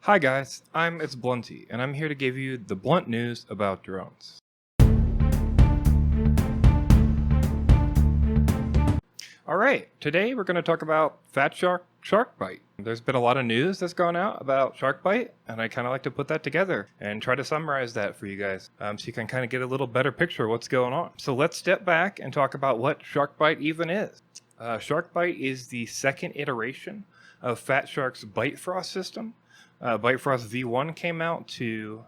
Hi guys, it's Blunty, and I'm here to give you the blunt news about drones. Alright, today we're going to talk about Fatshark Shark Byte. There's been a lot of news that's gone out about Shark Byte, and I kind of like to put that together and try to summarize that for you guys so you can kind of get a little better picture of what's going on. So let's step back and talk about what Shark Byte even is. Shark Byte is the second iteration of Fatshark's Byte Frost system. Byte Frost V1 came out to,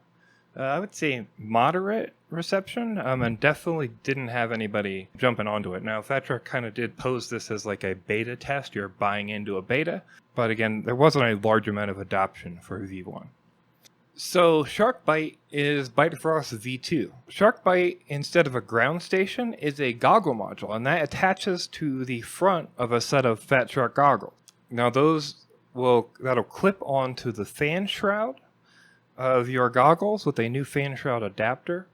I would say, moderate reception, and definitely didn't have anybody jumping onto it. Now, Fatshark kind of did pose this as like a beta test. You're buying into a beta, but again, there wasn't a large amount of adoption for V1. So Shark Byte is Byte Frost V2. Shark Byte, instead of a ground station, is a goggle module, and that attaches to the front of a set of Fatshark goggles. Now that'll clip onto the fan shroud of your goggles with a new fan shroud adapter,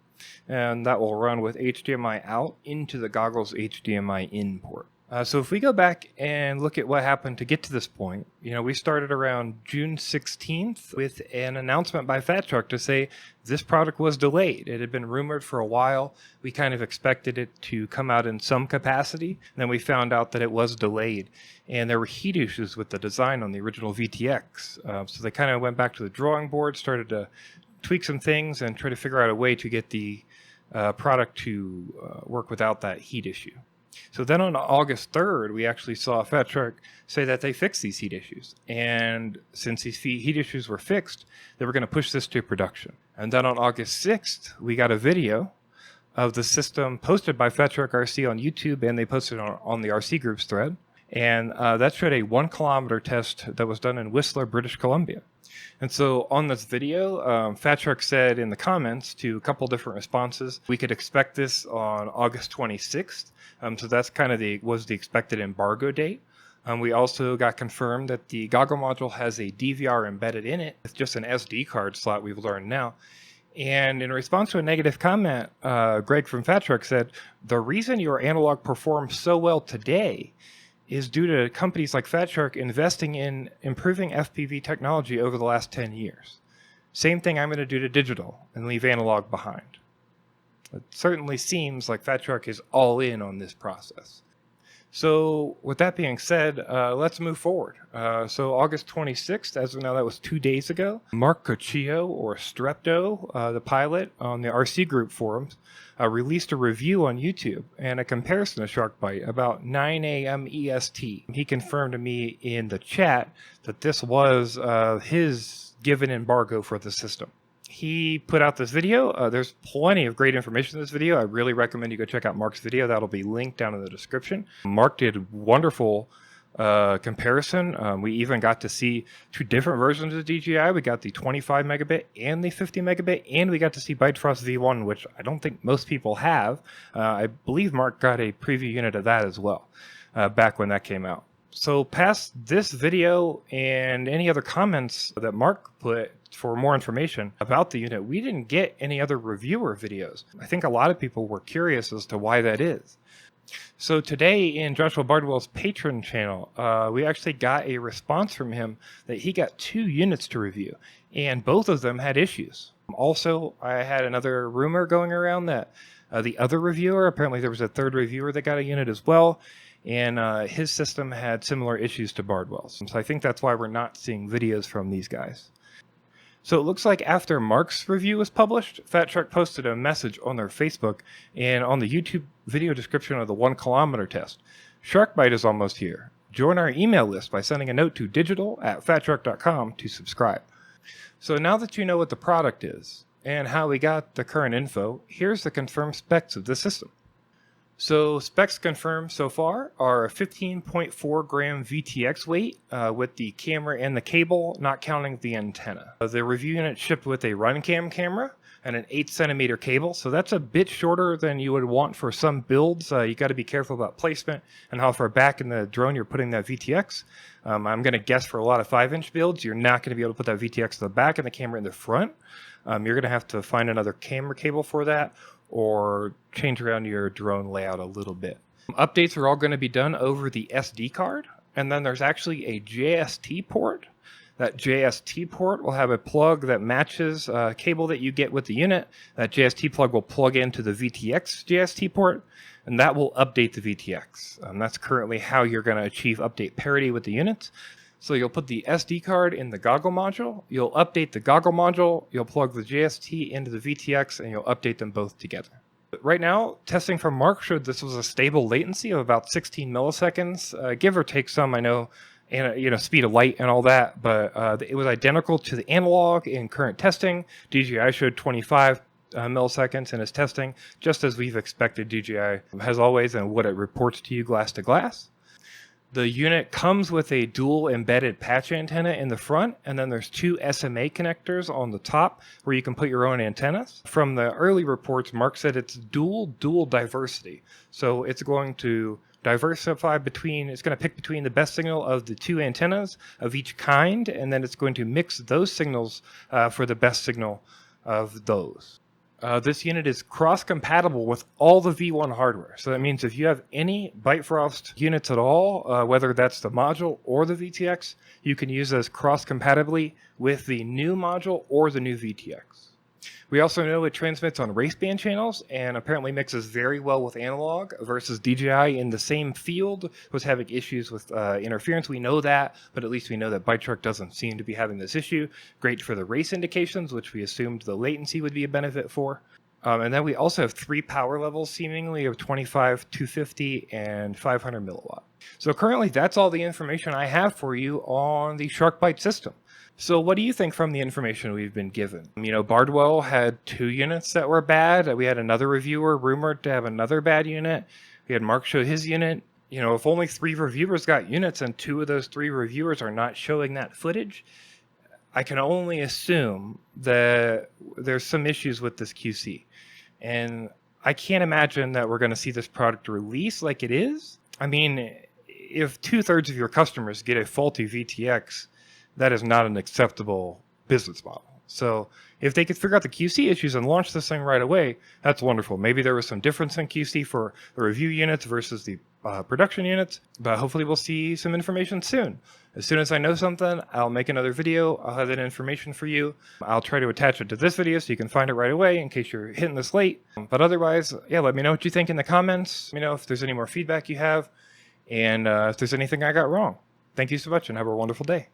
and that will run with HDMI out into the goggles HDMI in port. So if we go back and look at what happened to get to this point, we started around June 16th with an announcement by Fatshark to say this product was delayed. It had been rumored for a while. We kind of expected it to come out in some capacity. And then we found out that it was delayed. And there were heat issues with the design on the original VTX. So they kind of went back to the drawing board, started to tweak some things and try to figure out a way to get the product to work without that heat issue. So then on August 3rd, we actually saw Fatshark say that they fixed these heat issues. And since these heat issues were fixed, they were going to push this to production. And then on August 6th, we got a video of the system posted by Fatshark RC on YouTube, and they posted it on the RC Groups thread. And that showed a 1 kilometer test that was done in Whistler, British Columbia. And so on this video, Fatshark said in the comments to a couple different responses, we could expect this on August 26th. So that's kind of was the expected embargo date. We also got confirmed that the goggle module has a DVR embedded in it. It's just an SD card slot, we've learned now. And in response to a negative comment, Greg from Fatshark said, the reason your analog performs so well today is due to companies like Fatshark investing in improving FPV technology over the last 10 years. Same thing I'm going to do to digital and leave analog behind. It certainly seems like Fatshark is all in on this process. So with that being said, let's move forward. So August 26th, as of now, that was 2 days ago, Mark Cochillo, or Strepto, the pilot on the RC Group forums, released a review on YouTube and a comparison of Shark Byte about 9 a.m. EST. He confirmed to me in the chat that this was his given embargo for the system. He put out this video. There's plenty of great information in this video. I really recommend you go check out Mark's video. That'll be linked down in the description. Mark did wonderful comparison. We even got to see 2 different versions of DJI. We got the 25 megabit and the 50 megabit, and we got to see Byte Frost V1, which I don't think most people have. I believe Mark got a preview unit of that as well back when that came out. So past this video and any other comments that Mark put for more information about the unit, we didn't get any other reviewer videos. I think a lot of people were curious as to why that is. So today in Joshua Bardwell's Patreon channel, we actually got a response from him that he got 2 units to review, and both of them had issues. Also, I had another rumor going around that the other reviewer, apparently there was a 3rd reviewer that got a unit as well, and his system had similar issues to Bardwell's. So I think that's why we're not seeing videos from these guys. So it looks like after Mark's review was published, Fatshark posted a message on their Facebook and on the YouTube video description of the 1 kilometer test. Shark Byte is almost here. Join our email list by sending a note to digital@fatshark.com to subscribe. So now that you know what the product is and how we got the current info, here's the confirmed specs of the system. So specs confirmed so far are a 15.4 gram VTX weight with the camera and the cable, not counting the antenna. The review unit shipped with a RunCam camera and an 8 centimeter cable, so that's a bit shorter than you would want for some builds. You got to be careful about placement and how far back in the drone you're putting that VTX. I'm going to guess for a lot of 5-inch builds, you're not going to be able to put that VTX in the back and the camera in the front. You're going to have to find another camera cable for that, or change around your drone layout a little bit. Updates are all going to be done over the SD card, and then there's actually a JST port That JST port will have a plug that matches a cable that you get with the unit. That JST plug will plug into the VTX JST port, and that will update the VTX. That's currently how you're going to achieve update parity with the units. So you'll put the SD card in the goggle module, you'll update the goggle module, you'll plug the JST into the VTX, and you'll update them both together. Right now, testing from Mark showed this was a stable latency of about 16 milliseconds, give or take some, I know, and speed of light and all that, but it was identical to the analog in current testing. DJI showed 25 milliseconds in its testing, just as we've expected DJI has always and what it reports to you glass to glass. The unit comes with a dual embedded patch antenna in the front, and then there's two SMA connectors on the top where you can put your own antennas. From the early reports, Mark said it's dual diversity. So it's going to diversify it's going to pick between the best signal of the two antennas of each kind, and then it's going to mix those signals for the best signal of those. This unit is cross-compatible with all the V1 hardware. So that means if you have any Bifrost units at all, whether that's the module or the VTX, you can use those cross-compatibly with the new module or the new VTX. We also know it transmits on raceband channels and apparently mixes very well with analog versus DJI in the same field was having issues with interference. We know that, but at least we know that Fatshark doesn't seem to be having this issue. Great for the race indications, which we assumed the latency would be a benefit for. And then we also have 3 power levels seemingly of 25, 250, and 500 milliwatt. So currently that's all the information I have for you on the Shark Byte system. So what do you think from the information we've been given? Bardwell had 2 units that were bad. We had another reviewer rumored to have another bad unit. We had Mark show his unit. If only 3 reviewers got units and 2 of those 3 reviewers are not showing that footage, I can only assume that there's some issues with this QC. And I can't imagine that we're going to see this product release like it is. If 2/3 of your customers get a faulty VTX, that is not an acceptable business model. So if they could figure out the QC issues and launch this thing right away, that's wonderful. Maybe there was some difference in QC for the review units versus the production units, but hopefully we'll see some information soon. As soon as I know something, I'll make another video. I'll have that information for you. I'll try to attach it to this video so you can find it right away in case you're hitting this late. But otherwise, let me know what you think in the comments. Let me know if there's any more feedback you have and if there's anything I got wrong. Thank you so much and have a wonderful day.